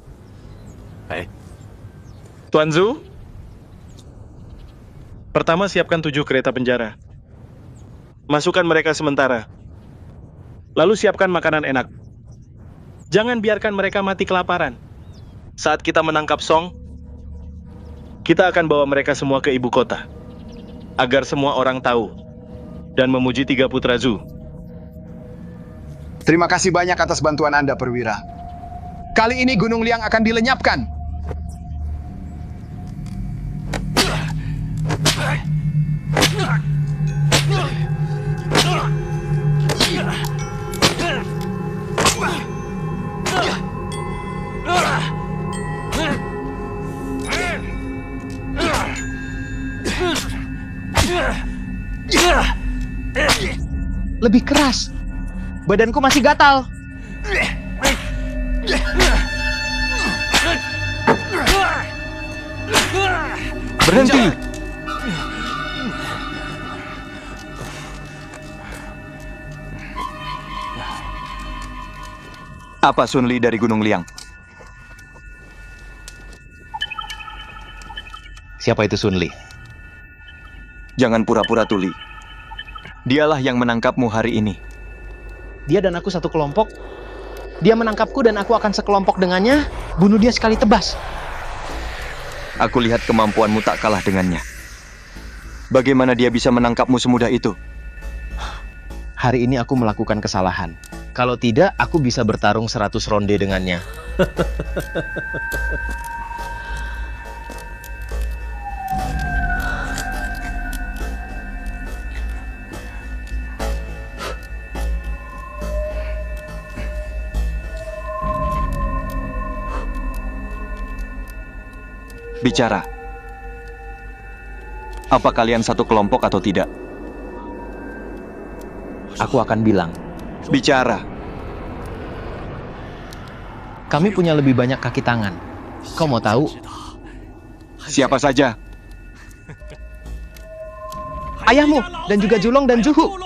Tuan Zhu, pertama siapkan 7 kereta penjara. Masukkan mereka sementara. Lalu siapkan makanan enak. Jangan biarkan mereka mati kelaparan. Saat kita menangkap Song, kita akan bawa mereka semua ke ibu kota, agar semua orang tahu dan memuji 3 putra Zhu. Terima kasih banyak atas bantuan Anda, Perwira. Kali ini Gunung Liang akan dilenyapkan. Lebih keras. Badanku masih gatal. Berhenti! Apa Sun Li dari Gunung Liang? Siapa itu Sun Li? Jangan pura-pura tuli. Dialah yang menangkapmu hari ini. Dia dan aku satu kelompok. Dia menangkapku dan aku akan sekelompok dengannya. Bunuh dia sekali tebas. Aku lihat kemampuanmu tak kalah dengannya. Bagaimana dia bisa menangkapmu semudah itu? Hari ini aku melakukan kesalahan. Kalau tidak, aku bisa bertarung 100 ronde dengannya. Bicara. Apa kalian satu kelompok atau tidak? Aku akan bilang. Bicara. Kami punya lebih banyak kaki tangan. Kau mau tahu? Siapa saja? Ayahmu dan juga Julong dan Juhu.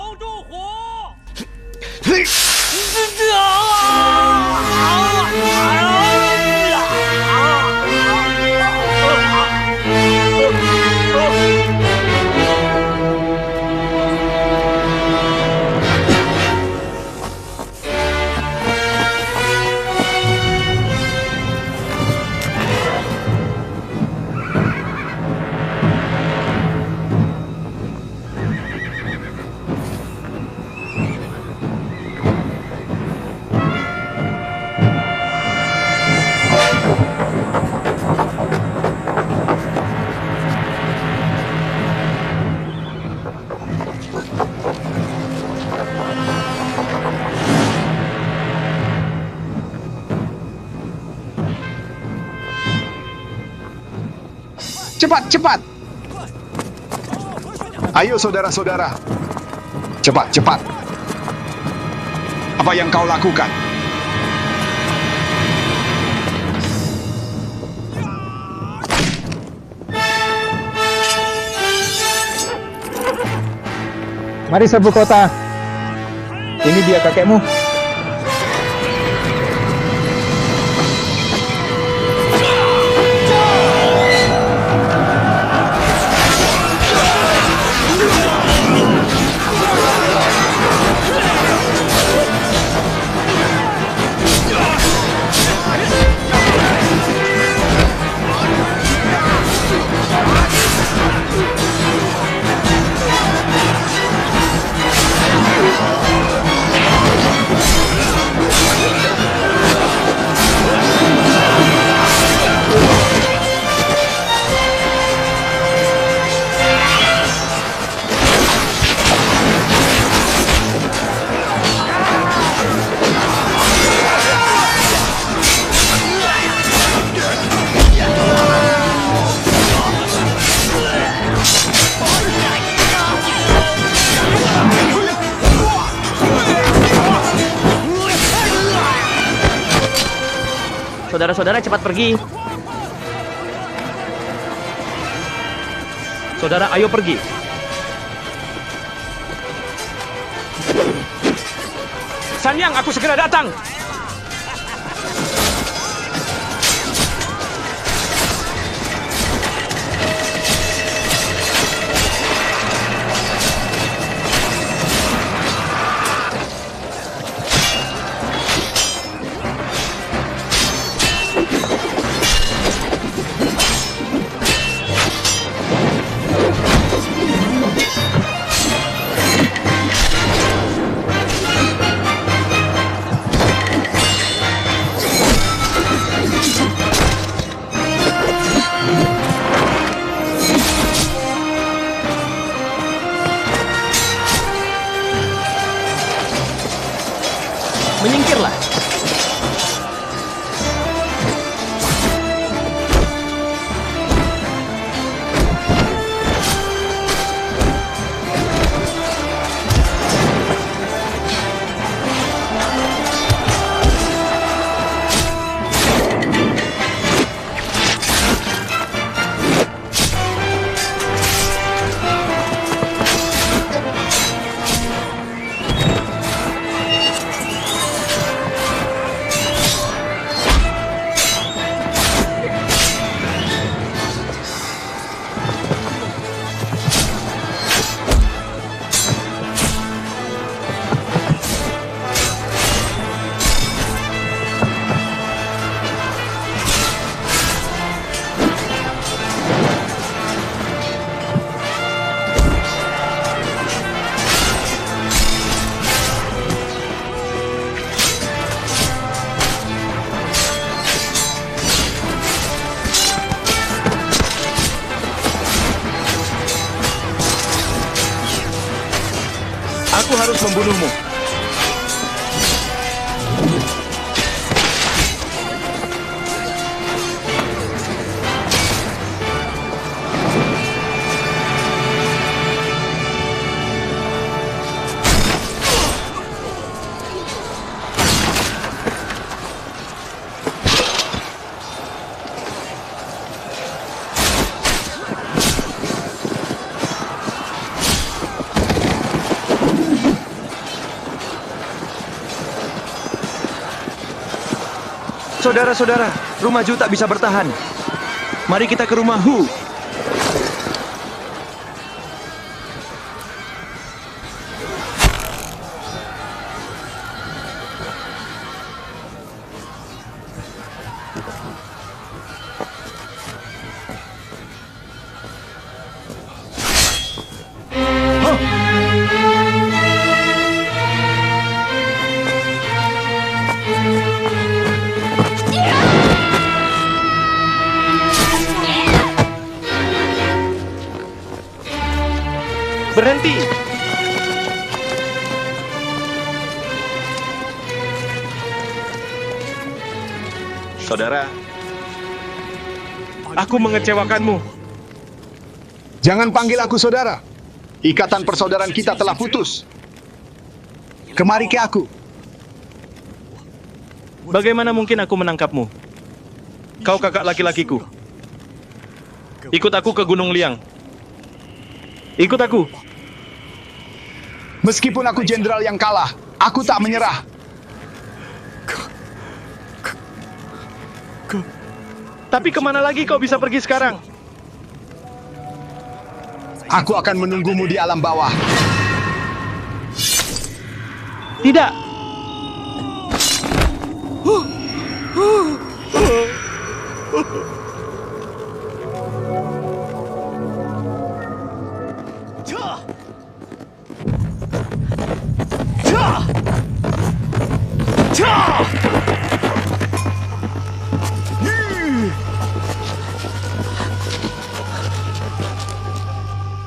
Cepat, cepat! Ayo saudara-saudara. Cepat, cepat. Apa yang kau lakukan? Mari serbu kota. Ini dia kakekmu. Saudara-saudara cepat pergi. Saudara, ayo pergi. Sanyang, aku segera datang. Menyingkirlah. Aku harus membunuhmu. Saudara-saudara, rumah Ju tak bisa bertahan. Mari kita ke rumah Hu. Berhenti! Saudara, aku mengecewakanmu. Jangan panggil aku saudara. Ikatan persaudaraan kita telah putus. Kemari ke aku. Bagaimana mungkin aku menangkapmu? Kau kakak laki-lakiku. Ikut aku ke Gunung Liang. Ikut aku. Meskipun aku jenderal yang kalah, aku tak menyerah. Tapi kemana lagi kau bisa pergi sekarang? Aku akan menunggumu di alam bawah. Tidak.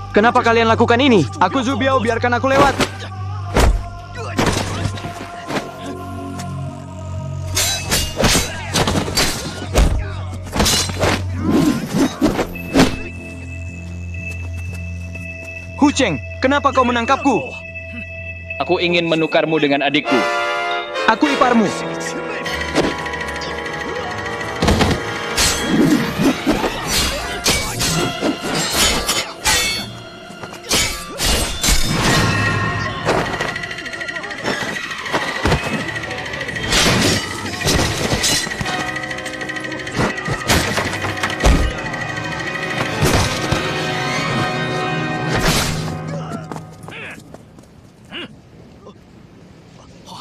Kenapa kalian lakukan ini? Aku Zubiao, biarkan aku lewat. Hu Cheng, kenapa kau menangkapku? Aku ingin menukarmu dengan adikku. Aku iparmu.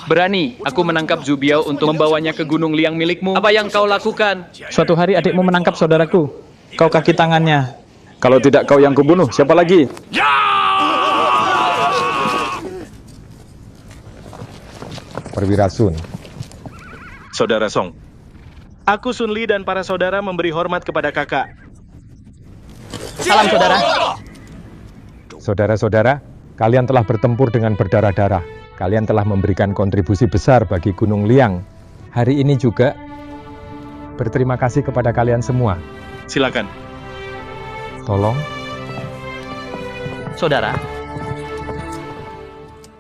Berani aku menangkap Zubiao untuk membawanya ke Gunung Liang milikmu. Apa yang kau lakukan? Suatu hari adikmu menangkap saudaraku. Kau kaki tangannya. Kalau tidak kau yang kubunuh, siapa lagi? Perwira Sun. Saudara Song. Aku Sun Li dan para saudara memberi hormat kepada kakak. Salam saudara. Saudara-saudara, kalian telah bertempur dengan berdarah-darah. Kalian telah memberikan kontribusi besar bagi Gunung Liang. Hari ini juga berterima kasih kepada kalian semua. Silakan. Tolong. Saudara,